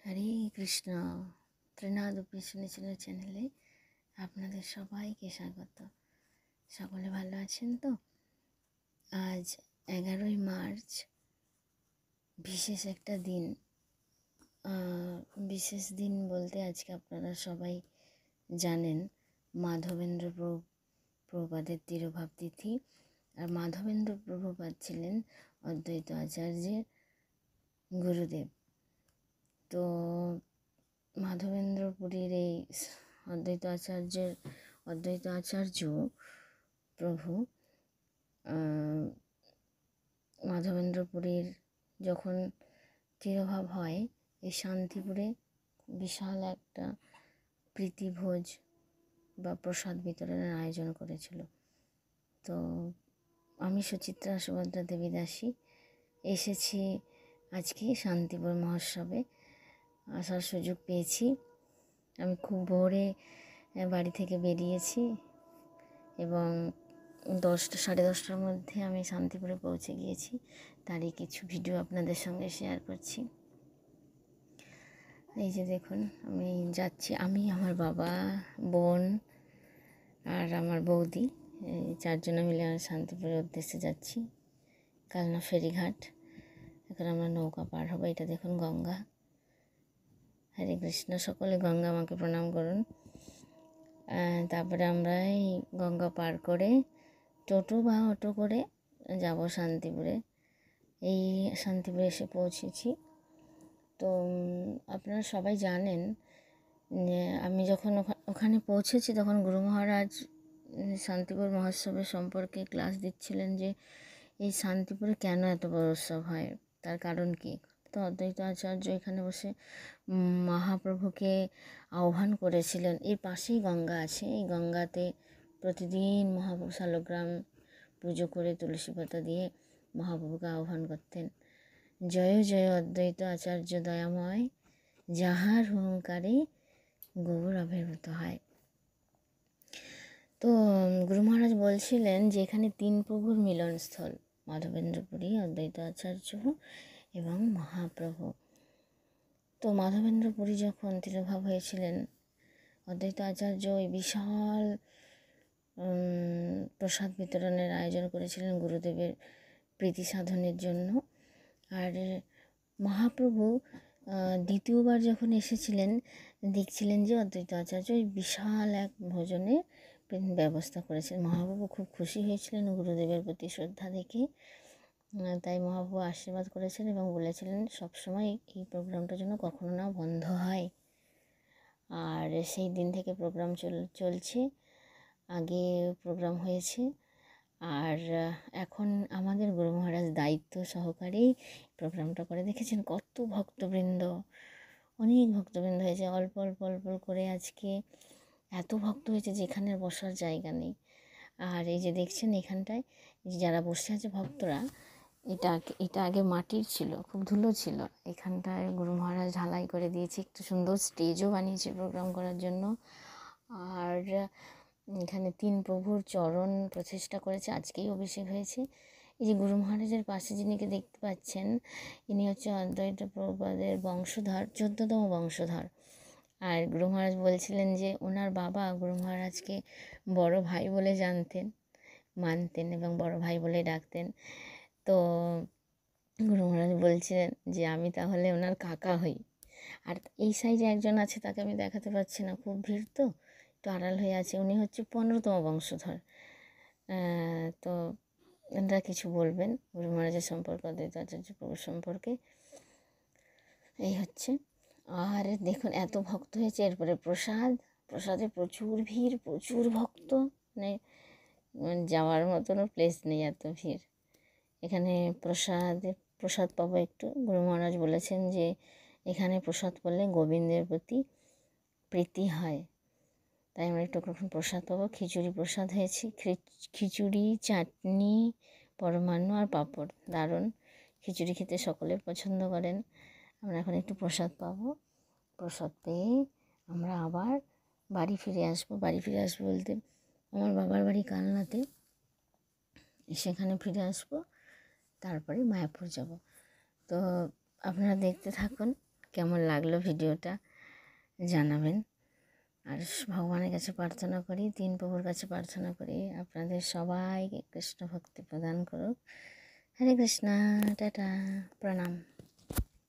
হরে কৃষ্ণ। ত্রিনাদ উপনিষদের চ্যানেলে আপনাদের সবাইকে স্বাগত। সকলে ভালো আছেন তো? আজ 11ই মার্চ, বিশেষ একটা দিন। বিশেষ দিন বলতে আজকে আপনারা সবাই জানেন মাধবেন্দ্র প্রভুপাদের তিরোভাব তিথি। আর মাধবেন্দ্র প্রভুপাদ ছিলেন অদ্বৈত আচার্যের গুরুদেব। তো মাধবেন্দ্র পুরীর এই অদ্বৈত আচার্য প্রভু মাধবেন্দ্র পুরীর যখন তিরোভাব হয়, এই শান্তিপুরে বিশাল একটা প্রীতিভোজ বা প্রসাদ বিতরণের আয়োজন করেছিল। তো আমি সুচিত্রা সুভদ্রা দেবী দাসী এসেছি আজকে শান্তিপুর মহোৎসবে। আসার সুযোগ পেয়েছি। আমি খুব ভোরে বাড়ি থেকে বেরিয়েছি এবং 10-10:30টার মধ্যে আমি শান্তিপুরে পৌঁছে গিয়েছি। তারই কিছু ভিডিও আপনাদের সঙ্গে শেয়ার করছি। এই যে দেখুন, আমি যাচ্ছি, আমি, আমার বাবা, বোন আর আমার বৌদি, এই 4 জনে মিলে শান্তিপুরের উদ্দেশ্যে যাচ্ছি। কালনা ফেরিঘাট। এখন আমরা নৌকা পার হবো। এটা দেখুন গঙ্গা। হরে কৃষ্ণ। সকলে গঙ্গা মাকে প্রণাম করুন। তারপরে আমরা এই গঙ্গা পার করে টোটো বা অটো করে যাব শান্তিপুরে। এই শান্তিপুরে এসে পৌঁছেছি। তো আপনারা সবাই জানেন আমি যখন ওখানে পৌঁছেছি তখন গুরু মহারাজ শান্তিপুর মহোৎসবের সম্পর্কে ক্লাস দিচ্ছিলেন যে এই শান্তিপুরে কেন এত বড় উৎসব হয়, তার কারণ কী। তো অদ্বৈত আচার্য এখানে বসে মহাপ্রভুকে আহ্বান করেছিলেন। এর পাশেই গঙ্গা আছে। এই গঙ্গাতে প্রতিদিন মহাপ্রভু শালগ্রাম পুজো করে তুলসী পাতা দিয়ে মহাপ্রভুকে আহ্বান করতেন। জয় জয় অদ্বৈত আচার্য দয়াময়, যাহার হুঙ্কারে গৌর আবির্ভূত হয়। তো গুরু মহারাজ বলছিলেন যে এখানে 3 প্রভুর মিলনস্থল, মাধবেন্দ্রপুরী, অদ্বৈত আচার্য এবং মহাপ্রভু। তো মাধবেন্দ্রপুরী যখন তিরোভাব হয়েছিলেন, অদ্বৈত আচার্য ওই বিশাল প্রসাদ বিতরণের আয়োজন করেছিলেন গুরুদেবের প্রীতি সাধনের জন্য। আর মহাপ্রভু দ্বিতীয়বার যখন এসেছিলেন, দেখছিলেন যে অদ্বৈত আচার্য ওই বিশাল এক ভোজনে ব্যবস্থা করেছেন। মহাপ্রভু খুব খুশি হয়েছিলেন গুরুদেবের প্রতি শ্রদ্ধা দেখে। তাই মহাপ্রভু আশীর্বাদ করেছেন এবং বলেছিলেন সবসময় এই প্রোগ্রামটার জন্য কখনো না বন্ধ হয়। আর সেই দিন থেকে প্রোগ্রাম চলছে। আগে প্রোগ্রাম হয়েছে, আর এখন আমাদের গুরু মহারাজ দায়িত্ব সহকারেই প্রোগ্রামটা করে। দেখেছেন কত ভক্তবৃন্দ, অনেক ভক্তবৃন্দ হয়েছে। অল্প অল্প অল্প করে আজকে এত ভক্ত হয়েছে যেখানে বসার জায়গা নেই। আর এই যে দেখছেন এখানটায় যারা বসে আছে ভক্তরা, এটা আগে মাটির ছিল, খুব ধুলো ছিল। এখানটায় গুরু মহারাজ ঢালাই করে দিয়েছে, একটু সুন্দর স্টেজও বানিয়েছে প্রোগ্রাম করার জন্য। আর এখানে 3 প্রভুর চরণ প্রতিষ্ঠা করেছে, আজকেই অভিষেক হয়েছে। এই যে গুরু মহারাজের পাশে যিনিকে দেখতে পাচ্ছেন, ইনি হচ্ছে অদ্বৈত প্রভুপাদের বংশধর, 14তম বংশধর। আর গুরু মহারাজ বলছিলেন যে ওনার বাবা গুরু মহারাজকে বড় ভাই বলে মানতেন এবং বড় ভাই বলে ডাকতেন। তো গুরু মহারাজ বলছিলেন যে আমি তাহলে ওনার কাকা হই। আর এই সাইডে একজন আছে, তাকে আমি দেখাতে পাচ্ছি না, খুব ভিড় তো, একটু আড়াল হয়ে আছে। উনি হচ্ছে 15তম বংশধর। তো এনারা কিছু বলবেন গুরু মহারাজের সম্পর্কে, অদ্বৈত আচার্য প্রভুর সম্পর্কে। এই হচ্ছে। আর দেখুন এত ভক্ত হয়েছে। এরপরে প্রসাদে প্রচুর ভিড়, প্রচুর ভক্ত, মানে যাওয়ার মতনও প্লেস নেই, এত ভিড়। এখানে প্রসাদ পাবো একটু। গুরু মহারাজ বলেছেন যে এখানে প্রসাদ পেলে গোবিন্দের প্রতি প্রীতি হয়, তাই আমরা একটু কখন প্রসাদ পাবো। খিচুড়ি প্রসাদ হয়েছে, খিচুড়ি, চাটনি, পরমান্ন আর পাঁপড়। দারুণ। খিচুড়ি খেতে সকলে পছন্দ করেন। আমরা এখন একটু প্রসাদ পাবো। প্রসাদ পেয়ে আমরা আবার বাড়ি ফিরে আসবো বলতে আমার বাবার বাড়ি কালনাতে, সেখানে ফিরে আসবো, তারপরে মায়াপুর যাব। তো আপনারা দেখতে থাকুন কেমন লাগলো ভিডিওটা জানাবেন। আর ভগবানের কাছে প্রার্থনা করি, তিন প্রভুর কাছে প্রার্থনা করি আপনাদের সবাইকে কৃষ্ণ ভক্তি প্রদান করুক। হরে কৃষ্ণ, টাটা, প্রণাম।